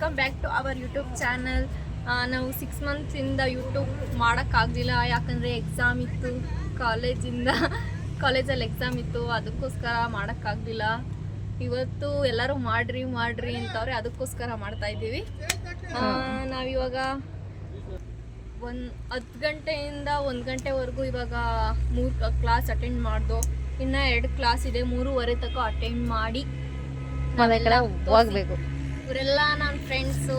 Welcome back to our YouTube channel. ನಾವು 6 ಮಂತ್ಸಿಂದ YouTube ಮಾಡೋಕ್ಕಾಗಲಿಲ್ಲ, ಯಾಕಂದರೆ ಎಕ್ಸಾಮ್ ಇತ್ತು, ಕಾಲೇಜಲ್ಲಿ ಎಕ್ಸಾಮ್ ಇತ್ತು, ಅದಕ್ಕೋಸ್ಕರ ಮಾಡೋಕ್ಕಾಗಲಿಲ್ಲ. ಇವತ್ತು ಎಲ್ಲರೂ ಮಾಡ್ರಿ ಅಂತವ್ರೆ, ಅದಕ್ಕೋಸ್ಕರ ಮಾಡ್ತಾಯಿದ್ದೀವಿ. ನಾವಿವಾಗ 10 ಗಂಟೆಯಿಂದ 1 ಗಂಟೆವರೆಗೂ ಇವಾಗ 3 ಕ್ಲಾಸ್ ಅಟೆಂಡ್ ಮಾಡ್ದೋ. ಇನ್ನು 2 ಕ್ಲಾಸ್ ಇದೆ, 3:30 ತನಕ ಅಟೆಂಡ್ ಮಾಡಿ ಹೋಗ್ಬೇಕು. ಇವರೆಲ್ಲ ನನ್ನ ಫ್ರೆಂಡ್ಸು.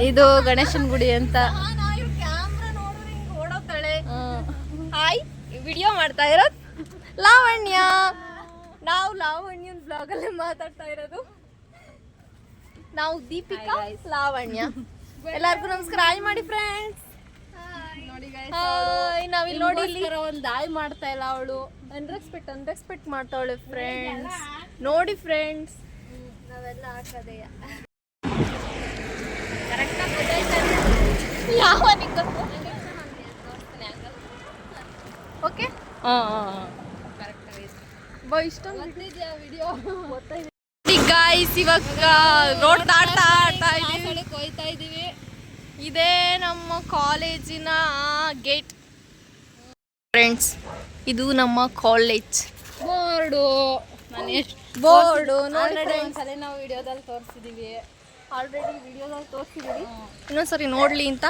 ಇದು ಗಣೇಶನ್ ಗುಡಿ ಅಂತ. ಕ್ಯಾಮ್ರಾ ನೋಡಿದ್ರೆ ಹಿಂಗೆ ಓಡೋತಾಳೆ. ಹಾಯ್, ವಿಡಿಯೋ ಮಾಡ್ತಾ ಇರೋದು ಲಾವಣ್ಯ. ನಾವು ಲಾವಣ್ಯನ ಬ್ಲಾಗಲ್ಲೇ ಮಾತಾಡ್ತಾ ಇರೋದು. ನಾವು ದೀಪಿಕಾ, ಲಾವಣ್ಯ. ಎಲ್ಲರಿಗೂ ನಮಸ್ಕಾರ. ಹಾಯ್ ಮಾಡಿ ಫ್ರೆಂಡ್ಸ್. ನಾವಿಲ್ಲಿ ನೋಡಿ ಒಂದು ಹಾಯ್ ಮಾಡ್ತಾ ಇಲ್ಲ ಅವಳು. ಅನ್ರೆಸ್ಪೆಕ್ಟ್ ಮಾಡ್ತಾವಳೆ ಫ್ರೆಂಡ್ಸ್. ನೋಡಿ ಫ್ರೆಂಡ್ಸ್, ನಾವೆಲ್ಲ ಹಾಕದೆಯ ಓಕೆ. ಗೈಸ್, ಇವಾಗ ರೋಡ್ ದಾಟ್ತಾ ಇದೀವಿ. ಇದೇ ನಮ್ಮ ಕಾಲೇಜಿನ ಗೇಟ್ ಫ್ರೆಂಡ್ಸ್. ಇದು ನಮ್ಮ ಕಾಲೇಜ್ ಬೋರ್ಡು. ಒಂದ್ಸಲ ನಾವು ವಿಡಿಯೋದಲ್ಲಿ ತೋರಿಸಿದೀವಿ. ಇನ್ನೊಂದ್ಸರಿ ನೋಡ್ಲಿ ಅಂತ.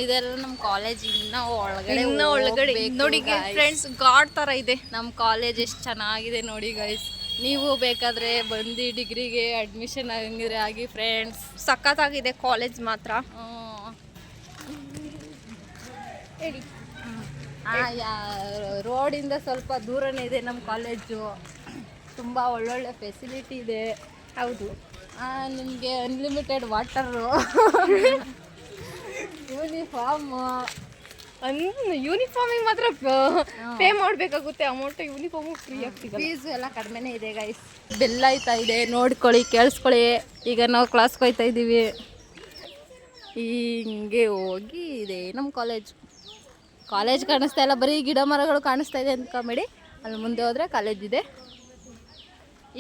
ಇದೆಲ್ಲ ನಮ್ಮ ಕಾಲೇಜ್ ಇನ್ನ ಒಳಗಡೆ ನೋಡಿ ಫ್ರೆಂಡ್ಸ್, ಗಾಡ್ ತರ ಇದೆ ನಮ್ಮ ಕಾಲೇಜ್. ಎಷ್ಟು ಚೆನ್ನಾಗಿದೆ ನೋಡಿ ಗೈಸ್. ನೀವು ಬೇಕಾದ್ರೆ ಬಂದು ಡಿಗ್ರಿಗೆ ಅಡ್ಮಿಷನ್ ಆಗಿದ್ರೆ ಆಗಿ ಫ್ರೆಂಡ್ಸ್. ಸಖತ್ತಾಗಿದೆ ಕಾಲೇಜ್ ಮಾತ್ರ. ಹೇಳಿ. ರೋಡಿಂದ ಸ್ವಲ್ಪ ದೂರನೇ ಇದೆ ನಮ್ಮ ಕಾಲೇಜು. ತುಂಬ ಒಳ್ಳೊಳ್ಳೆ ಫೆಸಿಲಿಟಿ ಇದೆ. ಹೌದು. ನಿಮಗೆ ಅನ್ಲಿಮಿಟೆಡ್ ವಾಟರು, ಯೂನಿಫಾರ್ಮಿಗೆ ಮಾತ್ರ ಪೇ ಮಾಡಬೇಕಾಗುತ್ತೆ ಅಮೌಂಟ್. ಯೂನಿಫಾರ್ಮು ಫ್ರೀ ಆಗ್ತಿದೆ. ಫೀಸು ಎಲ್ಲ ಕಡಿಮೆನೇ ಇದೆ ಗೈಸ್. ಬೆಲ್ ಆಯ್ತಾ ಇದೆ, ನೋಡ್ಕೊಳ್ಳಿ, ಕೇಳಿಸ್ಕೊಳ್ಳಿ. ಈಗ ನಾವು ಕ್ಲಾಸ್ಗೆ ಹೋಗ್ತಾ ಇದ್ದೀವಿ. ಹಿಂಗೆ ಹೋಗಿ ಇದೆ ನಮ್ಮ ಕಾಲೇಜ್ ಕಾಣಿಸ್ತಾ ಇಲ್ಲ, ಬರೀ ಗಿಡ ಮರಗಳು ಕಾಣಿಸ್ತಾ ಇದೆ ಅಂತ ಕಾಮಿಡಿ. ಅಲ್ಲಿ ಮುಂದೆ ಹೋದರೆ ಕಾಲೇಜ್ ಇದೆ.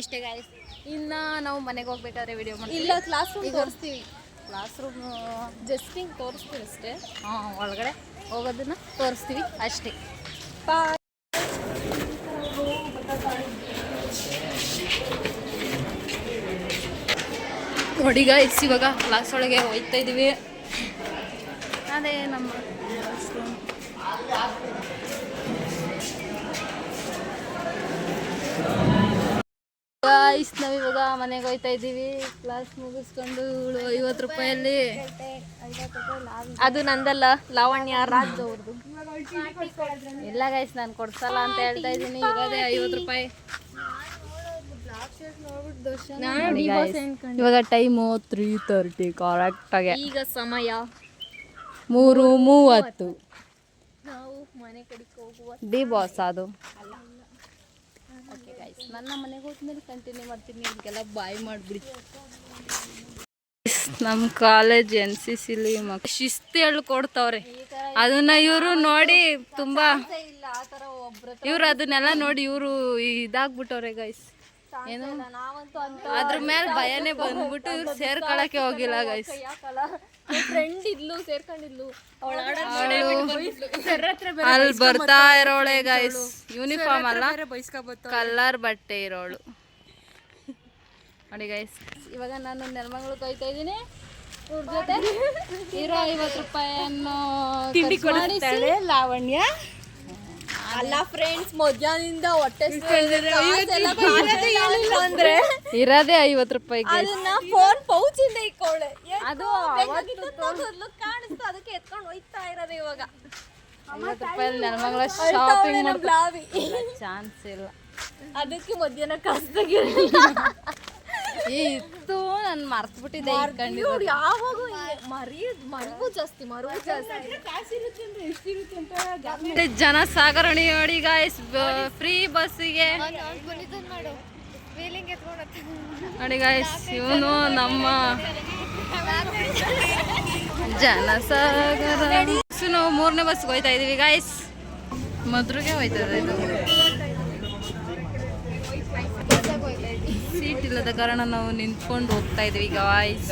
ಇಷ್ಟೇ ಗಾಯ್ಸ್. ಇನ್ನು ನಾವು ಮನೆಗೆ ಹೋಗ್ಬೇಕಾದ್ರೆ ವಿಡಿಯೋ ಮಾಡಿ ಇಲ್ಲ, ಕ್ಲಾಸ್ ರೂಮ್ ತೋರಿಸ್ತೀವಿ. ಕ್ಲಾಸ್ ರೂಮ್ ಜಸ್ಟ್ ಹಿಂಗೆ ತೋರಿಸ್ತೀವಿ ಅಷ್ಟೇ. ಒಳಗಡೆ ಹೋಗೋದನ್ನು ತೋರಿಸ್ತೀವಿ ಅಷ್ಟೇ. ಬಾಯ್. ನೋಡಿ ಗೈಸ್, ಇವಾಗ ಕ್ಲಾಸ್ ಒಳಗೆ ಹೋಗ್ತಾ ಇದ್ದೀವಿ. ಅದೇ ನಮ್ಮ ಗೈಸ್, ನಾವಿವಾಗ ಮನೆಗೆ ಹೋಗ್ತಾ ಇದ್ದೀವಿ. ಕ್ಲಾಸ್ ಮುಗಿಸ್ಕೊಂಡು 50 ರೂಪಾಯಲ್ಲಿ. ಅದು ನಂದಲ್ಲ, ಲಾವಣ್ಯ ರಾಜ್ ಅವ್ರದ್ದು. ಇಲ್ಲ ಗೈಸ್, ನಾನು ಕೊಡ್ಸಲ್ಲ ಅಂತ ಹೇಳ್ತಾ ಇದ್ದೀನಿ. ಇರೋದೇ 50 ರೂಪಾಯಿ. ಇವಾಗ ಟೈಮು 3:30 ಕರೆಕ್ಟಾಗಿ. ಈಗ ಸಮಯ 3:30. ನಾವು ಮನೆ ಕಡೆಗೆ ಹೋಗುವ ಡಿ ಬಾಸ್ ಅದು. ಓಕೆ ಗೈಸ್, ನನ್ನ ಮನೆಗೆ ಹೋದ್ಮೇಲೆ ಕಂಟಿನ್ಯೂ ಮಾಡ್ತೀನಿ. ಇದಕ್ಕೆಲ್ಲ ಬಾಯ್ ಮಾಡಿಬಿಡಿ. ನಮ್ಮ ಕಾಲೇಜ್ NCCಲಿ ಶಿಸ್ತು ಹೇಳ್ಕೊಡ್ತವ್ರೆ. ಅದನ್ನ ಇವರು ನೋಡಿ ತುಂಬಾ, ಇವ್ರು ಅದನ್ನೆಲ್ಲ ನೋಡಿ ಇವರು ಇದಾಗ್ಬಿಟ್ಟವ್ರೆ ಗೈಸ್. ಏನು ಅದ್ರ ಮೇಲೆ ಭಯನೇ ಬಂದ್ಬಿಟ್ಟು ಇವ್ರು ಸೇರ್ಕೊಳಕ್ಕೆ ಹೋಗಿಲ್ಲ ಗೈಸ್. ಫ್ರೆಂಡ್ ಇದ್ಲು, ಸೇರ್ಕೊಂಡಿದ್ಲು. ಅಲ್ಲಿ ಬರ್ತಾ ಇರೋಳೆ ಗೈಸ್. ಯೂನಿಫಾರ್ಮ್ ಅಲ್ಲ, ಕಲರ್ ಬಟ್ಟೆ ಇರೋಳು ನೋಡಿ ಗೈಸ್. ಇವಾಗ ನಾನು ನೆಲಮಂಗಲಕ್ಕೆ ಹೋಗ್ತಾ ಇದ್ದೀನಿ. ಇವ್ರ ಜೊತೆ ಇರೋ 50 ರೂಪಾಯಿಯನ್ನು ತಿಂಡಿ ಕೊಡಿಸ್ತಾಳೆ ಲಾವಣ್ಯ. ಅಲ್ಲ ಫ್ರೆಂಡ್ಸ್, ಮಧ್ಯಾಹ್ನದಿಂದ ಹೊಟ್ಟೆ ಅಂದ್ರೆ ಇರೋದೇ 50 ರೂಪಾಯಿ. ಅದನ್ನ ಫೋನ್ ಪೌಚ್ ಇಂದ ಇಕ್ಕೊಳ್ಳೆ. ಅದು ಕಾಣಿಸ್ತು, ಅದಕ್ಕೆ ಎತ್ಕೊಂಡು ಹೋಯ್ತಾ ಇರೋದು. ಇವಾಗ 50 ರೂಪಾಯಿ ನೆಲಮಂಗಲ ಶಾಪಿಂಗ್ ಚಾನ್ಸ್ ಇಲ್ಲ. ಅದಕ್ಕೆ ಮಧ್ಯಾಹ್ನ ಕಾಸ್ತಾಗಿರ ಇತ್ತು, ನಾನು ಮರ್ತ್ಬಿಟ್ಟಿದ್ದೆ. ಯಾವಾಗ ಮರವು ಜಾಸ್ತಿ ಜನ ಸಾಗರಣೆ ನೋಡಿ ಗಾಯ್ಸ್. ಫ್ರೀ ಬಸ್ಸಿಗೆ ನೋಡಿ ಗಾಯ್ಸ್. ಇವನು ನಮ್ಮ ಜನಸಾಗರ. ನಾವು 3ನೇ ಬಸ್ಗೆ ಹೋಯ್ತಾ ಇದೀವಿ ಗಾಯ್ಸ್. ಮದ್ರಿಗೆ ಹೋಯ್ತದೆ ಇದು. ಲೈಟ್ ಇಲ್ಲದ ಕಾರಣ ನಾವು ನಿಂತ್ಕೊಂಡು ಹೋಗ್ತಾ ಇದೀವಿ ಗಾಯ್ಸ್.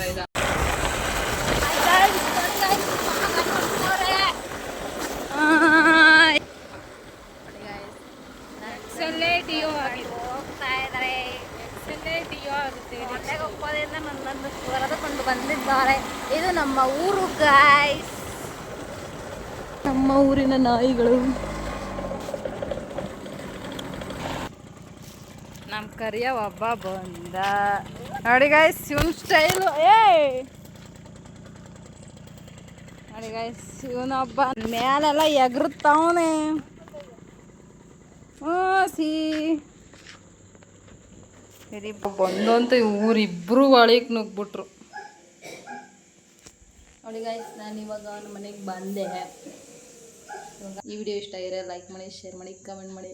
ಕರೆದುಕೊಂಡು ಬಂದಿದ್ದಾರೆ. ಇದು ನಮ್ಮ ಊರು ಗಾಯ್ಸ್, ನಮ್ಮ ಊರಿನ ನಾಯಿಗಳು. ನಮ್ಮ ಕರಿಯ ಒಬ್ಬ ಬಂದ ನೋಡಿ ಗಾಯ್ಸ್, ಇವನ್ ಸ್ಟೈಲು. ನೋಡಿ ಗಾಯ್ಸ್, ಇವನೊಬ್ಬ ಮೇಲೆಲ್ಲ ಎಗರುತ್ತಾವನೆ. ಸರಿ ಬಂದಂತ ಊರಿಬ್ರು ಒಳಗೆ ನುಗ್ಬಿಟ್ರು. ನೋಡಿ ಗಾಯ್ಸ್, ನಾನು ಇವಾಗ ನಮ್ಮ ಮನೆಗೆ ಬಂದೆ. ಈ ವಿಡಿಯೋ ಇಷ್ಟ ಆಗಿದ್ರೆ ಲೈಕ್ ಮಾಡಿ, ಶೇರ್ ಮಾಡಿ, ಕಮೆಂಟ್ ಮಾಡಿ.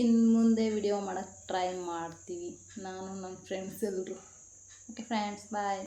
ಇನ್ನು ಮುಂದೆ ವಿಡಿಯೋ ಮಾಡೋಕ್ಕೆ ಟ್ರೈ ಮಾಡ್ತೀವಿ ನಾನು, ನನ್ನ ಫ್ರೆಂಡ್ಸ್ ಎಲ್ಲರೂ. ಓಕೆ ಫ್ರೆಂಡ್ಸ್, ಬಾಯ್.